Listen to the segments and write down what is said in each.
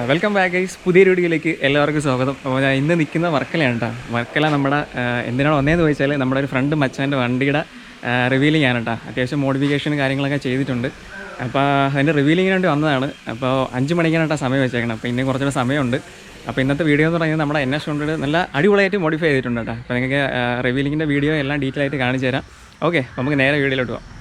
Welcome back guys. പുതിയൊരു വീഡിയോയിലേക്ക് എല്ലാവർക്കും സ്വാഗതം. അപ്പോൾ ഞാൻ ഇന്ന് നിൽക്കുന്ന വർക്കലയാണ് കേട്ടോ. വർക്കല നമ്മുടെ എന്തിനാണ് വന്നതെന്ന് ചോദിച്ചാൽ നമ്മുടെ ഒരു ഫ്രണ്ട് മച്ചാൻ്റെ വണ്ടിയുടെ റിവീലിംഗ് ആണ് കേട്ടോ. അത്യാവശ്യം മോഡിഫിക്കേഷൻ കാര്യങ്ങളൊക്കെ ചെയ്തിട്ടുണ്ട്. അപ്പോൾ അതിൻ്റെ റിവീലിങ്ങിന് വേണ്ടി വന്നതാണ്. അപ്പോൾ 5 മണിക്കാണ് കേട്ടോ സമയം വെച്ചേക്കണം. അപ്പോൾ ഇനി കുറച്ചുകൂടെ സമയമുണ്ട്. അപ്പോൾ ഇന്നത്തെ വീഡിയോ എന്ന് പറയുന്നത് നമ്മുടെ NS200 നല്ല അടിപൊളിയായിട്ട് മോഡിഫൈ ചെയ്തിട്ടുണ്ട് കേട്ടോ. അപ്പോൾ നിങ്ങൾക്ക് റിവീലിങ്ങിൻ്റെ വീഡിയോ എല്ലാം ഡീറ്റെയിൽ ആയിട്ട് കാണിച്ചു തരാം. ഓക്കെ, നമുക്ക് നേരെ വീഡിയോയിലോട്ട് പോകാം.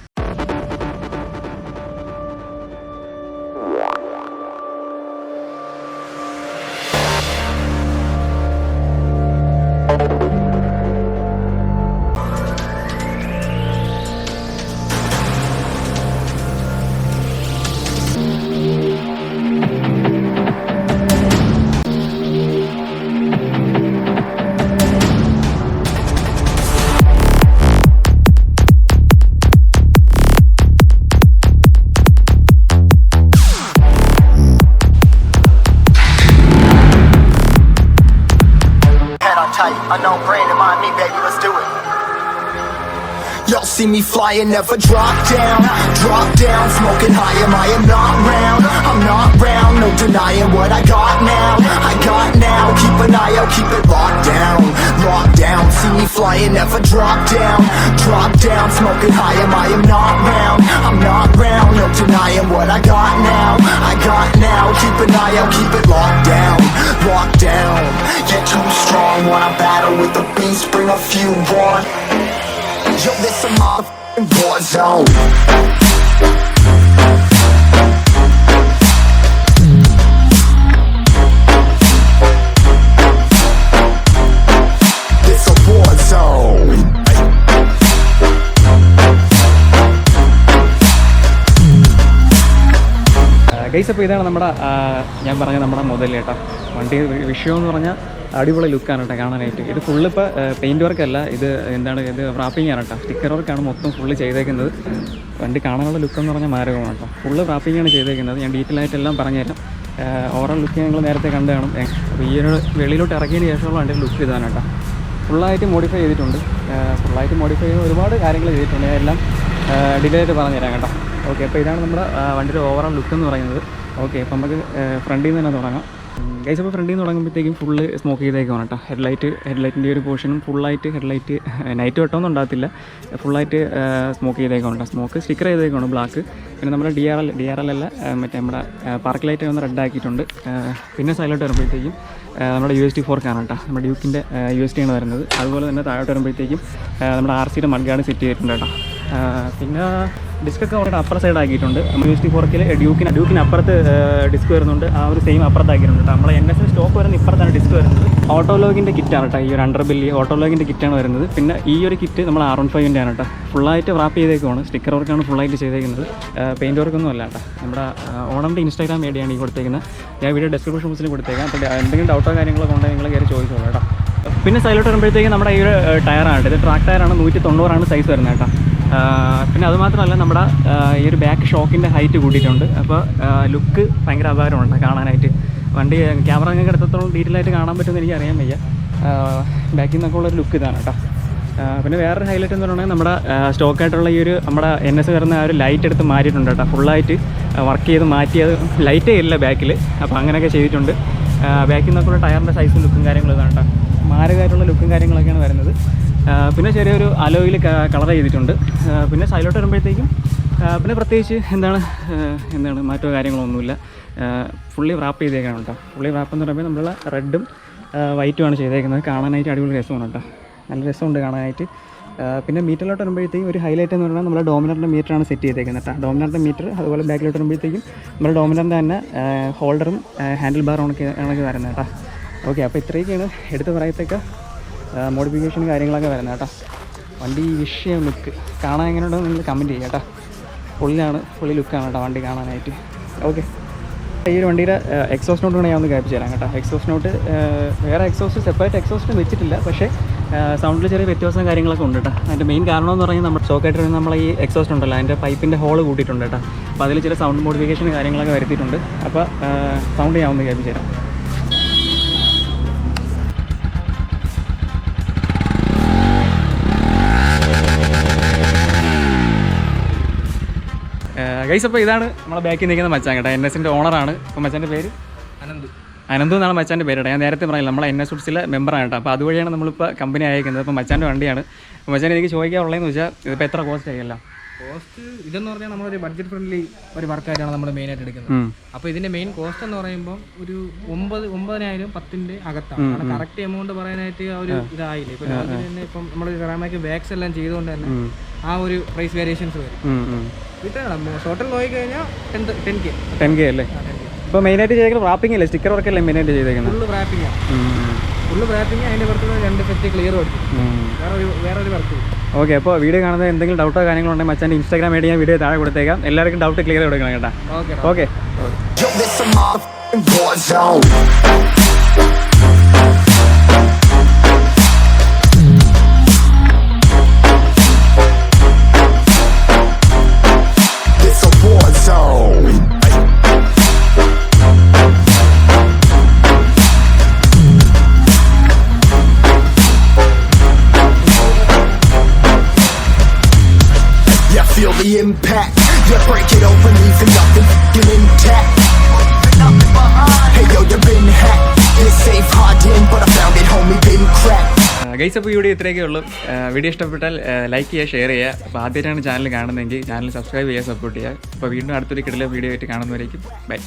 A no brainer, mind me, baby, let's do it. Y'all see me flying, never drop down, smoking high, I am not round, I'm not round, no denying what I got now, keep an eye out, keep it locked down, see me flying, never drop down, smoking high, I am not round, I'm not round, no denying what I got now, keep an eye out, keep it locked down, you're too strong, wanna battle with the beast, bring a few on. Yo, this a motherfucking war zone. This a war zone. Guys, അപ്പോൾ ഇതാണ് നമ്മുടെ ഞാൻ പറഞ്ഞ നമ്മുടെ മുതൽ കേട്ടോ. വണ്ടി വിഷയം എന്ന് പറഞ്ഞാൽ അടിപൊളി ലുക്കാണ് കേട്ടോ കാണാനായിട്ട്. ഇത് ഫുള്ള് ഇപ്പോൾ പെയിൻറ്റ് വർക്കല്ല, ഇത് എന്താണ്, ഇത് റാപ്പിംഗ് ആണ് കേട്ടോ. സ്റ്റിക്കർ വർക്കാണ് മൊത്തം ഫുള്ള് ചെയ്തേക്കുന്നത്. വണ്ടി കാണാനുള്ള ലുക്കെന്ന് പറഞ്ഞാൽ മാരകമാണ് കേട്ടോ. ഫുള്ള് റാപ്പിംഗാണ് ചെയ്തേക്കുന്നത്. ഞാൻ ഡീറ്റെയിൽ ആയിട്ടെല്ലാം പറഞ്ഞുതരാം. ഓവറോൾ ലുക്ക് ഞങ്ങൾ നേരത്തെ കണ്ടു കാണും. അപ്പോൾ ഈ ഒരു വെളിയിലോട്ട് ഇറക്കിയതിന് ശേഷമുള്ള വണ്ടിയുടെ ലുക്ക് ഇതാണ് കേട്ടോ. ഫുള്ളായിട്ട് മോഡിഫൈ ചെയ്തിട്ടുണ്ട്. ഫുള്ളായിട്ട് മോഡിഫൈ ചെയ്ത് ഒരുപാട് കാര്യങ്ങൾ ചെയ്തിട്ടുണ്ട്. എല്ലാം ഡീറ്റെയിൽ ആയിട്ട് പറഞ്ഞുതരാം കേട്ടോ. ഓക്കെ, അപ്പോൾ ഇതാണ് നമ്മുടെ വണ്ടിയുടെ ഓവറോൾ ലുക്ക് എന്ന് പറയുന്നത്. ഓക്കെ, അപ്പോൾ നമുക്ക് ഫ്രണ്ടിൽ നിന്ന് തന്നെ തുടങ്ങാം. ഗൈസ്, അപ്പോൾ ഫ്രണ്ടിൽ നിന്ന് തുടങ്ങുമ്പോഴത്തേക്കും ഫുള്ള് സ്മോക്ക് ചെയ്തേക്കാണ് കേട്ടോ. ഹെഡ്ലൈറ്റിൻ്റെ ഒരു പോർഷനും ഫുള്ളായിട്ട് ഹെഡ്ലൈറ്റ് നൈറ്റ് വെട്ടമൊന്നും ഉണ്ടാകത്തില്ല, ഫുള്ളായിട്ട് സ്മോക്ക് ചെയ്തേക്കാണ് കേട്ടോ. സ്മോക്ക് സ്റ്റിക്കർ ചെയ്തേക്കാണ് ബ്ലാക്ക്. പിന്നെ നമ്മുടെ DRL അല്ല, മറ്റേ നമ്മുടെ പാർക്ക് ലൈറ്റ് ഒന്ന് റെഡ് ആക്കിയിട്ടുണ്ട്. പിന്നെ സൈഡിലോട്ട് വരുമ്പോഴത്തേക്കും നമ്മുടെ USD 4 ആണ് കേട്ടോ. നമ്മുടെ ഡ്യൂക്കിൻ്റെ USD ആണ് വരുന്നത്. അതുപോലെ തന്നെ താഴോട്ട് വരുമ്പോഴത്തേക്കും നമ്മുടെ RCയുടെ മഡ്ഗാർഡ് സെറ്റ് ചെയ്തിട്ടുണ്ട് കേട്ടോ. പിന്നെ ഡിസ്കൊക്കെ അവരുടെ അപ്പുറ സൈഡ് ആക്കിയിട്ടുണ്ട്. USD 4 ഡ്യൂക്കിന് അപ്പുറത്ത് ഡിസ്ക് വരുന്നുണ്ട്. ആ ഒരു സെയിം അപ്പുറത്താക്കിയിട്ടുണ്ട് കേട്ടോ. നമ്മളെ NS സ്റ്റോക്ക് വരുന്ന ഇപ്പുറത്താണ് ഡിസ്ക് വരുന്നത്. ഓട്ടോലോഗിൻ്റെ കിറ്റാണ് കേട്ടോ. ഈ ഒരു അണ്ടർബില്ലി ഓട്ടോലോഗിൻ്റെ കിറ്റാണ് വരുന്നത്. പിന്നെ ഈ ഒരു കിറ്റ് നമ്മൾ R15 ആണ് കേട്ടോ. ഫുള്ളായിട്ട് റാപ്പ് ചെയ്തേക്കുവാണ്. സ്റ്റിക്കർ വർക്കാണ് ഫുള്ളായിട്ട് ചെയ്തേക്കുന്നത്. പെയിൻറ്റ് വർക്കൊന്നും അല്ല കേട്ടോ. നമ്മുടെ ഓണമിൻ്റെ Instagram ഐഡിയാണ് ഈ കൊടുത്തേക്കുന്നത്. ഞാൻ വീഡിയോ ഡിസ്ക്രിപ്ഷൻ ബോക്സിൽ കൊടുത്തേക്കാം. അപ്പോൾ എന്തെങ്കിലും ഡൗട്ടോ കാര്യങ്ങളോ ഉണ്ടെങ്കിൽ നിങ്ങൾ കയറി ചോദിച്ചോളൂ കേട്ടോ. പിന്നെ സൈഡിലോട്ട് വരുമ്പോഴത്തേക്കും നമ്മുടെ ഈ ഒരു ടയറാണ്. ഇത് ട്രാക്ക് ടയറാണ്. 190 സൈസ് വരുന്നത് കേട്ടോ. പിന്നെ അതുമാത്രമല്ല നമ്മുടെ ഈ ഒരു ബാക്ക് ഷോക്കിൻ്റെ ഹൈറ്റ് കൂട്ടിയിട്ടുണ്ട്. അപ്പോൾ ലുക്ക് ഭയങ്കര അപാരമുണ്ട് കാണാനായിട്ട്. വണ്ടി ക്യാമറ നിങ്ങൾക്ക് എടുത്തോളം ഡീറ്റെയിൽ ആയിട്ട് കാണാൻ പറ്റുമെന്ന് എനിക്ക് അറിയാൻ വയ്യ. ബാക്കിൽ നിന്നൊക്കെ ഉള്ളൊരു ലുക്ക് ഇതാണ് കേട്ടോ. പിന്നെ വേറൊരു ഹൈലൈറ്റ് എന്ന് പറയുന്നത് നമ്മുടെ സ്റ്റോക്കായിട്ടുള്ള ഈ ഒരു നമ്മുടെ NS വരുന്ന ആ ഒരു ലൈറ്റ് എടുത്ത് മാറ്റിയിട്ടുണ്ട് കേട്ടോ. ഫുള്ളായിട്ട് വർക്ക് ചെയ്ത് മാറ്റിയത് ലൈറ്റേ ഇല്ല ബാക്കിൽ. അപ്പോൾ അങ്ങനെയൊക്കെ ചെയ്തിട്ടുണ്ട്. ബാക്കിൽ നിന്നൊക്കെയുള്ള ടയറിൻ്റെ സൈസും ലുക്കും കാര്യങ്ങളും ഇതാണ് കേട്ടോ. മാരകമായിട്ടുള്ള ലുക്കും കാര്യങ്ങളൊക്കെയാണ് വരുന്നത്. പിന്നെ ചെറിയൊരു അലോയിൽ കളർ ചെയ്തിട്ടുണ്ട്. പിന്നെ സൈഡിലോട്ട് വരുമ്പോഴത്തേക്കും പിന്നെ പ്രത്യേകിച്ച് എന്താണ് മാറ്റോ കാര്യങ്ങളൊന്നുമില്ല. ഫുള്ളി റാപ്പ് ചെയ്തേക്കാണ് കേട്ടോ. ഫുള്ളി റാപ്പ് എന്ന് പറയുമ്പോൾ നമ്മളുള്ള റെഡും വൈറ്റുമാണ് ചെയ്തേക്കുന്നത്. കാണാനായിട്ട് അടിപൊളി രസമാണ് കേട്ടോ. നല്ല രസമുണ്ട് കാണാനായിട്ട്. പിന്നെ മീറ്ററിലോട്ട് വരുമ്പോഴത്തേക്കും ഒരു ഹൈലൈറ്റ് എന്ന് പറഞ്ഞാൽ നമ്മുടെ ഡോമിനറിൻ്റെ മീറ്ററാണ് സെറ്റ് ചെയ്തേക്കുന്നത് കേട്ടോ. ഡോമിനറിൻ്റെ മീറ്റർ, അതുപോലെ ബാക്കിലോട്ട് വരുമ്പോഴത്തേക്കും നമ്മുടെ ഡോമിനറിൻ്റെ തന്നെ ഹോൾഡറും ഹാൻഡിൽ ബാറും ഉണക്കി വരുന്നത് കേട്ടോ. ഓക്കെ, അപ്പോൾ ഇത്രയൊക്കെയാണ് എടുത്ത് പറയത്തേക്ക് മോഡിഫിക്കേഷൻ കാര്യങ്ങളൊക്കെ വരുന്നത് കേട്ടോ. വണ്ടി വിഷയം ലുക്ക് കാണാൻ എങ്ങനെയുണ്ടെന്ന് നിങ്ങൾ കമൻറ്റ് ചെയ്യുക കേട്ടോ. ഫുള്ളി ലുക്കാണ് കേട്ടോ വണ്ടി കാണാനായിട്ട്. ഓക്കെ, ഈ ഒരു വണ്ടിയുടെ എക്സോസ്റ്റ് നോട്ട് ഞാൻ ഒന്ന് കാണിച്ചു തരാം കേട്ടോ. എക്സോസ്റ്റ് നോട്ട് വേറെ സെപ്പറേറ്റ് എക്സോസ്റ്റ് വെച്ചിട്ടില്ല. പക്ഷേ സൗണ്ടിൽ ചെറിയ വ്യത്യാസം കാര്യങ്ങളൊക്കെ ഉണ്ട് കേട്ടോ. അതിൻ്റെ മെയിൻ കാരണം എന്ന് പറഞ്ഞാൽ നമ്മുടെ സ്റ്റോക്കായിട്ട് നമ്മൾ ഈ എക്സോസ്റ്റ് ഉണ്ടല്ലോ, അതിൻ്റെ പൈപ്പിൻ്റെ ഹോൾ കൂട്ടിയിട്ടുണ്ട് കേട്ടോ. അപ്പോൾ അതിൽ ചില സൗണ്ട് മോഡിഫിക്കേഷൻ കാര്യങ്ങളൊക്കെ വരുത്തിയിട്ടുണ്ട്. അപ്പോൾ സൗണ്ട് ഞാൻ ഒന്ന് കാണിച്ചു തരാം. ഗൈസ്, അപ്പോൾ ഇതാണ് നമ്മളെ ബാക്കിൽ നിൽക്കുന്ന മച്ചാൻ കേട്ടോ. NSൻ്റെ ഓണറാണ്. അപ്പോൾ മച്ചാൻ്റെ പേര് അനന്തു എന്നാണ് മച്ചാൻ്റെ പേര്. ഞാൻ നേരത്തെ പറഞ്ഞില്ല നമ്മളെ NS മെമ്പറാണ് കേട്ടോ. അപ്പോൾ അതുവഴിയാണ് നമ്മളിപ്പോൾ കമ്പനി അയക്കുന്നത്. അപ്പോൾ മച്ചാൻ്റെ വണ്ടിയാണ്. മച്ചാൻ എനിക്ക് ചോദിക്കാനുള്ളതെന്ന് വെച്ചാൽ ഇതിപ്പോൾ എത്ര കോസ്റ്റ് ആയില്ല? കോസ്റ്റ് ഇതെന്ന് പറഞ്ഞാൽ നമ്മളൊരു ബഡ്ജറ്റ് ഫ്രണ്ട്ലി ഒരു വർക്കായിട്ടാണ് നമ്മൾ മെയിനായിട്ട് എടുക്കുന്നത്. അപ്പോൾ ഇതിൻ്റെ മെയിൻ കോസ്റ്റ് എന്ന് പറയുമ്പോൾ ഒരു 9,000 10ൻ്റെ അകത്താണ്. കാരണം കറക്റ്റ് എമൗണ്ട് പറയാനായിട്ട് ആ ഒരു ഇതായില്ല. ഇപ്പോൾ തന്നെ ഇപ്പം നമ്മൾ റാമയ്ക്ക് ബാക്സ് എല്ലാം ചെയ്തുകൊണ്ട് തന്നെ ആ ഒരു പ്രൈസ് വേരിയേഷൻസ് വരും. കിട്ടണം ടോട്ടൽ നോക്കിക്കഴിഞ്ഞാൽ 10K അല്ലേ? ഇപ്പോൾ മെയിനായിട്ട് ചെയ്തേക്കുന്നത് റാപ്പിംഗ് അല്ലേ, സ്റ്റിക്കർ വർക്കല്ലേ മെയിനായിട്ട് ചെയ്തേക്കുന്നത്? ഫുള്ള് റാപ്പിംഗ് അതിൻ്റെ പുറത്ത് 2 സെറ്റ് ക്ലിയർ കൊടുക്കും. വേറെ ഒരു വർക്ക്. ഓക്കെ, അപ്പോൾ വീഡിയോ കാണുന്നത് എന്തെങ്കിലും ഡൗട്ടോ കാര്യങ്ങളോ ഉണ്ടെങ്കിൽ മച്ചാൻ്റെ Instagram ആയിട്ട് ഞാൻ വീഡിയോ താഴെ കൊടുത്തേക്കാം. എല്ലാവർക്കും ഡൗട്ട് ക്ലിയർ കൊടുക്കണം കേട്ടോ. Okay. Feel the impact, yeah, break it open, leaving nothing intact. Hey yo, you been hacked, this safe hard in, but I found it, homie, been cracked. Guys, അപ്പോൾ video ഇത്രയൊക്കെ ഉള്ളൂ. Video ഇഷ്ടപ്പെട്ടാൽ like ചെയ്യുക, share ചെയ്യുക. അപ്പോൾ ആദ്യമായിട്ടാണ് channel കാണുന്നതെങ്കിൽ channel subscribe ചെയ്യുക, സപ്പോർട്ട് ചെയ്യുക. അപ്പോൾ വീണ്ടും അടുത്തൊരു കിടിലൻ വീഡിയോ ആയിട്ട് കാണുന്നവരേക്കും ബൈ.